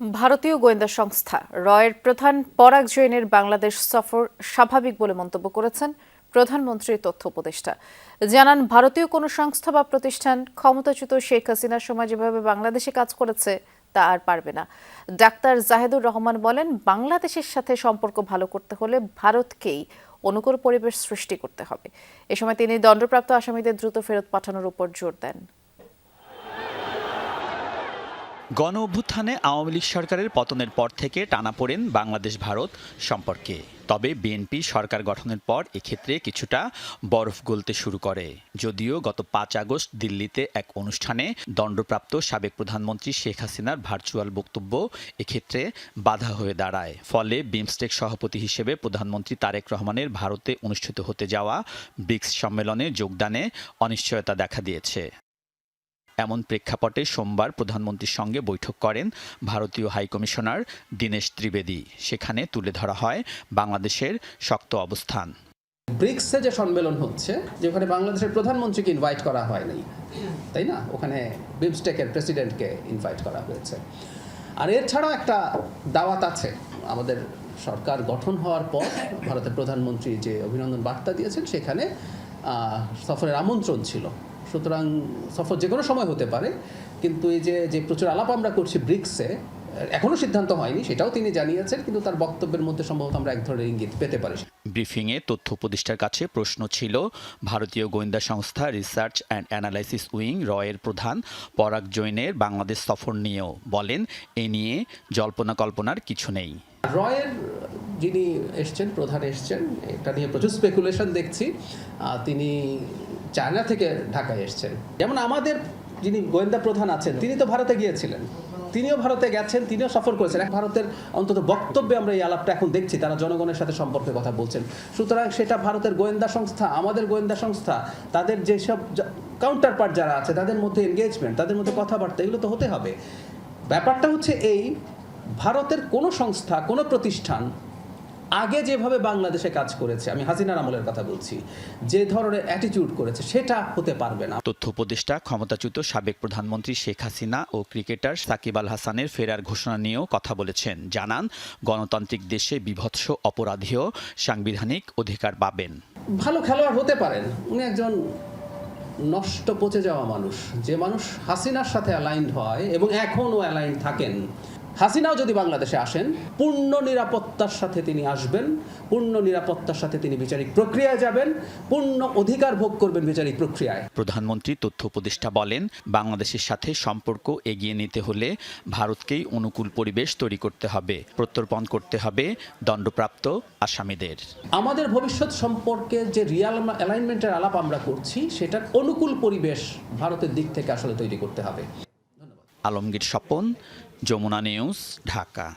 ভারতীয় গোয়েন্দা সংস্থা রয়ের প্রধান পরাগ জৈনের বাংলাদেশ সফর স্বাভাবিক বলে মন্তব্য করেছেন প্রধানমন্ত্রীর তথ্য উপদেষ্টা। জানান, ভারতীয় কোনো সংস্থা বা প্রতিষ্ঠান ক্ষমতাচ্যুত শেখ হাসিনার সময় যেভাবে বাংলাদেশে কাজ করেছে তা আর পারবে না। ডাক্তার জাহেদুর রহমান বলেন, বাংলাদেশের সাথে সম্পর্ক ভালো করতে হলে ভারতকেই অনুকূল পরিবেশ সৃষ্টি করতে হবে। এ সময় তিনি দণ্ডপ্রাপ্ত আসামিদের দ্রুত ফেরত পাঠানোর উপর জোর দেন। গণ অভ্যুত্থানে আওয়ামী লীগ সরকারের পতনের পর থেকে টানাপোড়েন বাংলাদেশ ভারত সম্পর্কে। তবে বিএনপি সরকার গঠনের পর এক্ষেত্রে কিছুটা বরফ গলতে শুরু করে। যদিও গত ৫ আগস্ট দিল্লিতে এক অনুষ্ঠানে দণ্ডপ্রাপ্ত সাবেক প্রধানমন্ত্রী শেখ হাসিনার ভার্চুয়াল বক্তব্য এক্ষেত্রে বাধা হয়ে দাঁড়ায়। ফলে বিমস্টেক সভাপতি হিসেবে প্রধানমন্ত্রী তারেক রহমানের ভারতে অনুষ্ঠিত হতে যাওয়া ব্রিক্স সম্মেলনে যোগদানে অনিশ্চয়তা দেখা দিয়েছে। এমন প্রেক্ষাপটে সোমবার প্রধানমন্ত্রীর সঙ্গে বৈঠক করেন ভারতীয় হাইকমিশনার দীনেশ ত্রিবেদী। সেখানে তুলে ধরা হয় বাংলাদেশের শক্ত অবস্থান। ব্রিক্সে যে সম্মেলন হচ্ছে, যেখানে বাংলাদেশের প্রধানমন্ত্রীকে ইনভাইট করা হয়নি, তাই না? ওখানে বিমস্টেকের প্রেসিডেন্টকে ইনভাইট করা হয়েছে। আর এর ছাড়াও একটা দাওয়াত আছে। আমাদের সরকার গঠন হওয়ার পর ভারতের প্রধানমন্ত্রী যে অভিনন্দন বার্তা দিয়েছেন, সেখানে সফরের আমন্ত্রণ ছিল। সুতরাং সফর যে কোনো সময় হতে পারে, কিন্তু এই যে প্রচুর আলাপ আমরা করছি ব্রিক্সে, এখনো সিদ্ধান্ত হয়নি, সেটাও তিনি জানিয়েছেন, কিন্তু তার বক্তব্যের মধ্যে সম্ভবত আমরা এক ধরনের ইঙ্গিত পেতে পারি। ব্রিফিংয়ে তথ্য উপদেষ্টার কাছে প্রশ্ন ছিল ভারতীয় গোয়েন্দা সংস্থা রিসার্চ অ্যান্ড অ্যানালাইসিস উইং রয়ের প্রধান পরাগ জৈনের বাংলাদেশ সফর নিয়েও। বলেন, এ নিয়ে জল্পনা কল্পনার কিছু নেই। রয়ের যিনি এসছেন, প্রধান এসছেন, এটা নিয়ে প্রচুর স্পেকুলেশন দেখছি। তিনি চায়না থেকে ঢাকায় এসছেন। যেমন আমাদের যিনি গোয়েন্দা প্রধান আছেন, তিনি তো ভারতে গিয়েছিলেন, তিনিও ভারতে গেছেন, তিনিও সফর করেছেন। ভারতের অন্তত বক্তব্যে আমরা এই আলাপটা এখন দেখছি, তারা জনগণের সাথে সম্পর্কে কথা বলছেন। সুতরাং সেটা ভারতের গোয়েন্দা সংস্থা, আমাদের গোয়েন্দা সংস্থা, তাদের যেসব কাউন্টার পার্ট যারা আছে, তাদের মধ্যে এনগেজমেন্ট, তাদের মধ্যে কথাবার্তা, এগুলো তো হতে হবে। ব্যাপারটা হচ্ছে এই, ভারতের কোনো সংস্থা, কোনো প্রতিষ্ঠান আগে যেভাবে বাংলাদেশে কাজ করেছে, আমি হাসিনার আমলের কথা বলছি, যে ধরনের অ্যাটিটিউড করেছে, সেটা হতে পারবে না। তথ্য উপদেষ্টা ক্ষমতাচ্যুত সাবেক প্রধানমন্ত্রী শেখ হাসিনা ও ক্রিকেটার সাকিব আল হাসানের ফেরার ঘোষণা নিয়েও কথা বলেছেন। জানান, গণতান্ত্রিক দেশে বিভৎস অপরাধীও সাংবিধানিক অধিকার পাবেন। ভালো খেলোয়াড় হতে পারেন, উনি একজন নষ্ট পচে যাওয়া মানুষ, যে মানুষ হাসিনার সাথে অ্যালাইন্ড হয় এবং এখনও অ্যালাইন্ড থাকেন। হাসিনাও যদি বাংলাদেশে আসেন, পূর্ণ নিরাপত্তার সাথে তিনি আসবেন, পূর্ণ নিরাপত্তার সাথে তিনি বিচারিক প্রক্রিয়ায় যাবেন, পূর্ণ অধিকার ভোগ করবেন বিচারিক প্রক্রিয়ায়। প্রধানমন্ত্রী তথ্য উপদেষ্টা বলেন, বাংলাদেশের সাথে সম্পর্ক এগিয়ে নিতে হলে ভারতকেই অনুকূল পরিবেশ তৈরি করতে হবে, প্রত্যর্পণ করতে হবে দণ্ডপ্রাপ্ত আসামিদের। আমাদের ভবিষ্যৎ সম্পর্কে যে রিয়াল অ্যালাইনমেন্টের আলাপ আমরা করছি, সেটার অনুকূল পরিবেশ ভারতের দিক থেকে আসলে তৈরি করতে হবে। আলমগীর স্বপন, যমুনা নিউজ, ঢাকা।